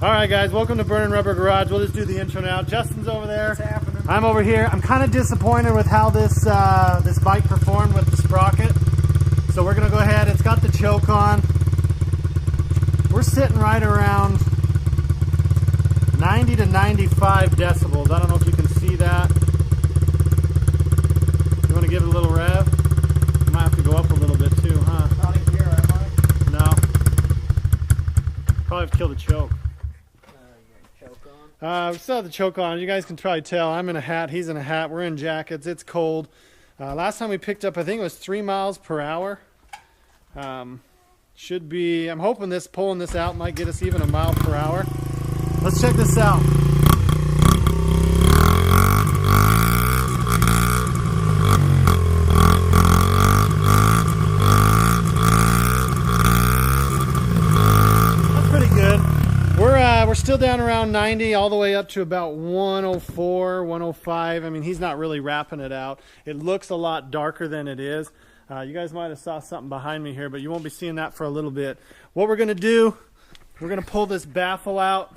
Alright guys, welcome to Burning Rubber Garage. We'll just do the intro now. Justin's over there. What's happening? I'm over here. I'm kind of disappointed with how this this bike performed with the sprocket. So we're gonna go ahead. It's got the choke on. We're sitting right around 90 to 95 decibels. I don't know if you can see that. You want to give it a little rev? You might have to go up a little bit too, huh? Not in gear, am I? No. Probably have to kill the choke. We still have the choke on. You guys can probably tell. I'm in a hat. He's in a hat. We're in jackets. It's cold. Last time we picked up, I think it was 3 miles per hour. Should be. I'm hoping this pulling this out might get us even a mile per hour. Let's check this out. That's pretty good. We're still down around 90 all the way up to about 104, 105. I mean, he's not really wrapping it out. It looks a lot darker than it is. You guys might have saw something behind me here, but you won't be seeing that for a little bit. What we're going to do, we're going to pull this baffle out.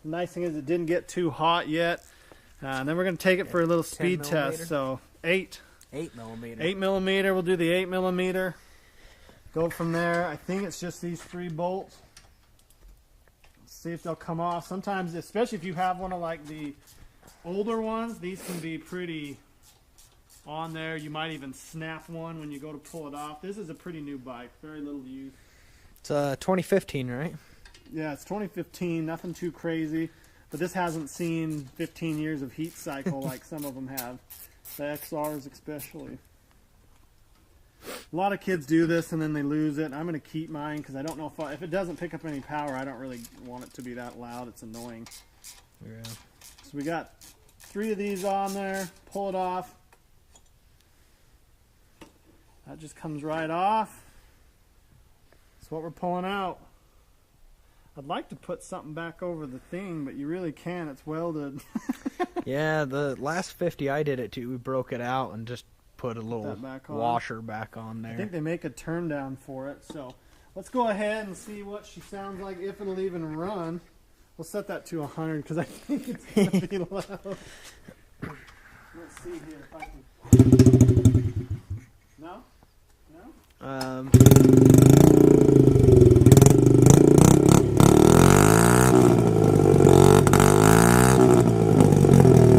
The nice thing is it didn't get too hot yet. And then we're going to take it for a little speed test. So 8 millimeter. 8 millimeter. We'll do the 8 millimeter. Go from there. I think it's just these 3 bolts. See if they'll come off. Sometimes, especially if you have one of like the older ones, these can be pretty on there. You might even snap one when you go to pull it off. This is a pretty new bike, very little use. It's 2015, right? Yeah, it's 2015, nothing too crazy, but this hasn't seen 15 years of heat cycle like some of them have, the XRs especially. A lot of kids do this and then they lose it. I'm going to keep mine because I don't know if it doesn't pick up any power, I don't really want it to be that loud. It's annoying. Yeah. So we got 3 of these on there. Pull it off. That just comes right off. That's what we're pulling out. I'd like to put something back over the thing, but you really can't. It's welded. Yeah, the last 50 I did it to, we broke it out and just put a little washer back on there. I think they make a turn down for it. So let's go ahead and see what she sounds like, if it'll even run. We'll set that to 100 because I think it's going to be loud. Let's see here if I can. No? No?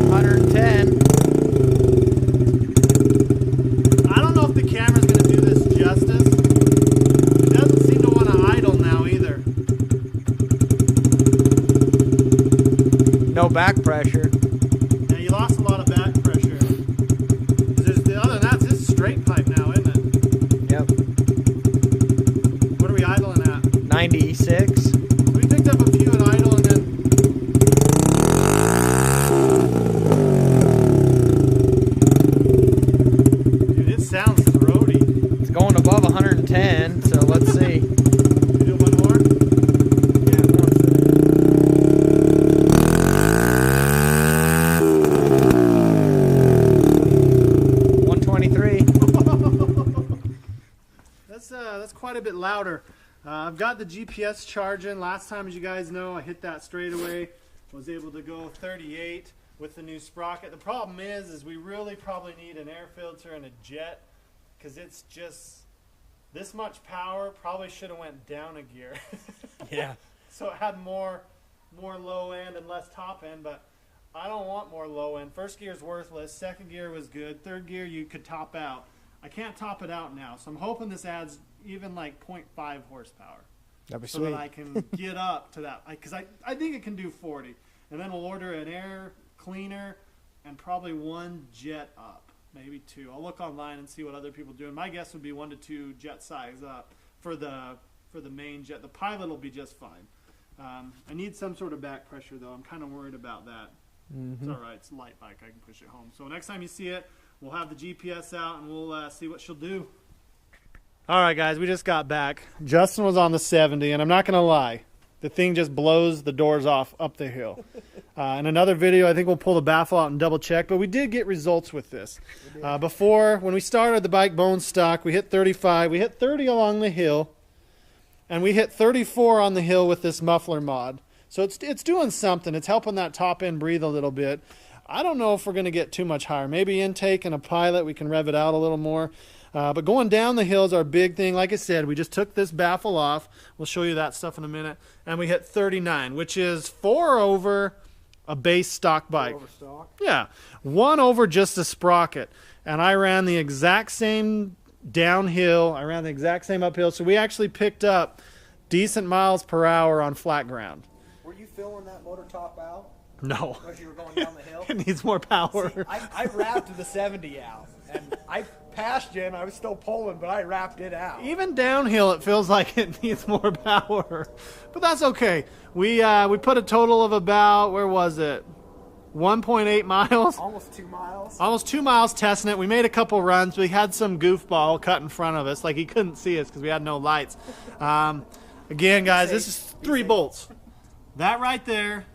110. I don't know if the camera's going to do this justice. It doesn't seem to want to idle now either. No back pressure. Yeah, you lost a lot of back pressure. Other than that, this is straight pipe now, isn't it? Yep. What are we idling at? 96. We picked up a few at idle and then... Dude, it sounds throaty. It's going above 110, so let's see. You do one more? Yeah, 123. That's quite a bit louder. I've got the GPS charging. Last time, as you guys know, I hit that straightaway. Was able to go 38 with the new sprocket. The problem is we really probably need an air filter and a jet because it's just this much power. Probably should have went down a gear. Yeah. So it had more low end and less top end, but I don't want more low end. First gear is worthless. Second gear was good. Third gear you could top out. I can't top it out now, so I'm hoping this adds even like 0.5 horsepower. That'd be so sweet. that I can get up to that. Because I think it can do 40. And then we'll order an air cleaner and probably 1 jet up, maybe 2. I'll look online and see what other people do. And my guess would be 1 to 2 jet size up for the main jet. The pilot will be just fine. I need some sort of back pressure though. I'm kind of worried about that. It's all right. It's a light bike. I can push it home. So next time you see it, we'll have the GPS out and we'll see what she'll do. All right, guys, we just got back. Justin was on the 70, and I'm not going to lie. The thing just blows the doors off up the hill. In another video, I think we'll pull the baffle out and double check, but we did get results with this. Before, when we started the bike bone stock, we hit 35. We hit 30 along the hill, and we hit 34 on the hill with this muffler mod. So it's doing something. It's helping that top end breathe a little bit. I don't know if we're going to get too much higher. Maybe intake and a pilot, we can rev it out a little more. But going down the hill is our big thing. Like I said, we just took this baffle off. We'll show you that stuff in a minute. And we hit 39, which is 4 over a base stock bike. 4 over stock? Yeah. 1 over just a sprocket. And I ran the exact same downhill. I ran the exact same uphill. So we actually picked up decent miles per hour on flat ground. Were you filling that motor top out? No. As you were going down the hill? It needs more power. See, I wrapped the 70 out, and I passed you, and I was still pulling, but I wrapped it out. Even downhill, it feels like it needs more power, but that's okay. We put a total of about, where was it? 1.8 miles. Almost 2 miles. Almost 2 miles testing it. We made a couple runs. We had some goofball cut in front of us, like he couldn't see us because we had no lights. Again, guys, this is 3 bolts. That right there.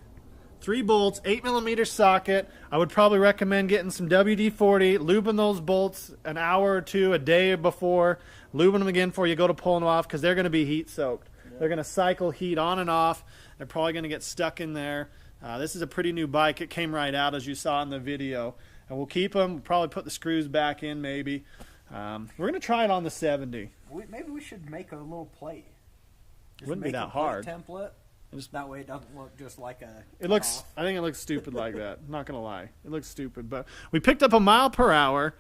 3 bolts, 8mm socket. I would probably recommend getting some WD-40, lubing those bolts an hour or 2 a day before, lubing them again before you go to pulling them off because they're going to be heat soaked. Yeah. They're going to cycle heat on and off. They're probably going to get stuck in there. This is a pretty new bike. It came right out as you saw in the video. And we'll keep them. We'll probably put the screws back in maybe. We're going to try it on the 70. Maybe we should make a little plate. Wouldn't be that hard. Template. Just that way it doesn't look just like a... It looks, I think it looks stupid like that. Not going to lie. It looks stupid. But we picked up a mile per hour,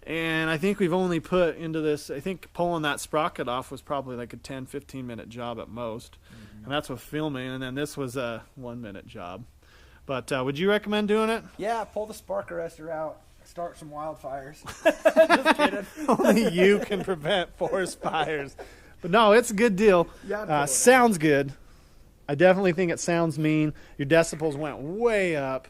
and I think we've only put into this, I think pulling that sprocket off was probably like a 10, 15-minute job at most. Mm-hmm. And that's with filming, and then this was a 1-minute job. But would you recommend doing it? Yeah, pull the spark arrestor out. Start some wildfires. Just kidding. Only you can prevent forest fires. But no, it's a good deal. Yeah, sounds good. I definitely think it sounds mean. Your decibels went way up.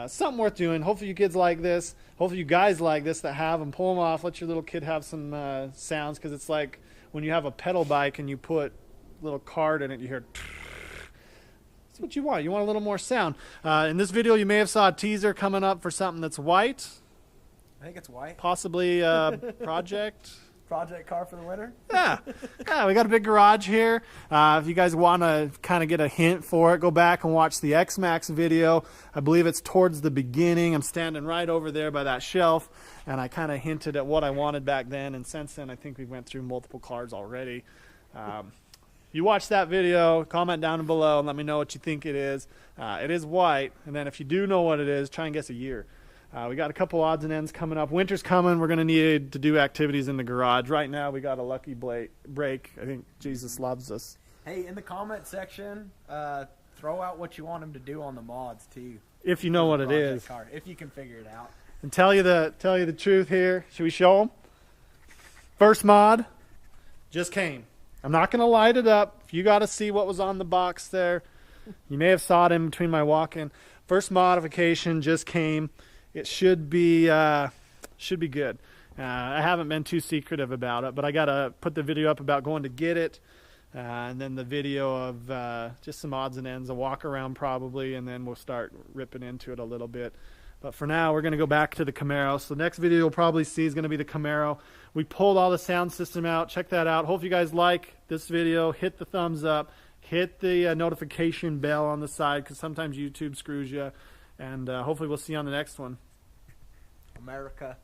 Something worth doing. Hopefully you kids like this. Hopefully you guys like this that have them. Pull them off. Let your little kid have some sounds, because it's like when you have a pedal bike and you put a little card in it, you hear... That's what you want. You want a little more sound. In this video, you may have saw a teaser coming up for something that's white. I think it's white. Possibly project... Project car for the winter? Yeah, we got a big garage here. If you guys want to kind of get a hint for it, go back and watch the X-Max video. I believe it's towards the beginning. I'm standing right over there by that shelf, and I kind of hinted at what I wanted back then, and since then I think we went through multiple cars already. You watch that video, comment down below, and let me know what you think it is. It is white, and then if you do know what it is, try and guess a year. We got a couple odds and ends coming up. Winter's coming. We're going to need to do activities in the garage. Right now, we got a lucky break. I think Jesus loves us. Hey, in the comment section, throw out what you want him to do on the mods, too. If you know what it is. Car, if you can figure it out. And tell you the truth here. Should we show them? First mod just came. I'm not going to light it up. If you got to see what was on the box there, you may have saw it in between my walk-in. First modification just came. It should be good. I haven't been too secretive about it, but I got to put the video up about going to get it, and then the video of just some odds and ends, a walk around probably, and then we'll start ripping into it a little bit. But for now, we're going to go back to the Camaro. So the next video you'll probably see is going to be the Camaro. We pulled all the sound system out. Check that out. Hope you guys like this video. Hit the thumbs up. Hit the notification bell on the side, because sometimes YouTube screws you. And hopefully we'll see you on the next one. America.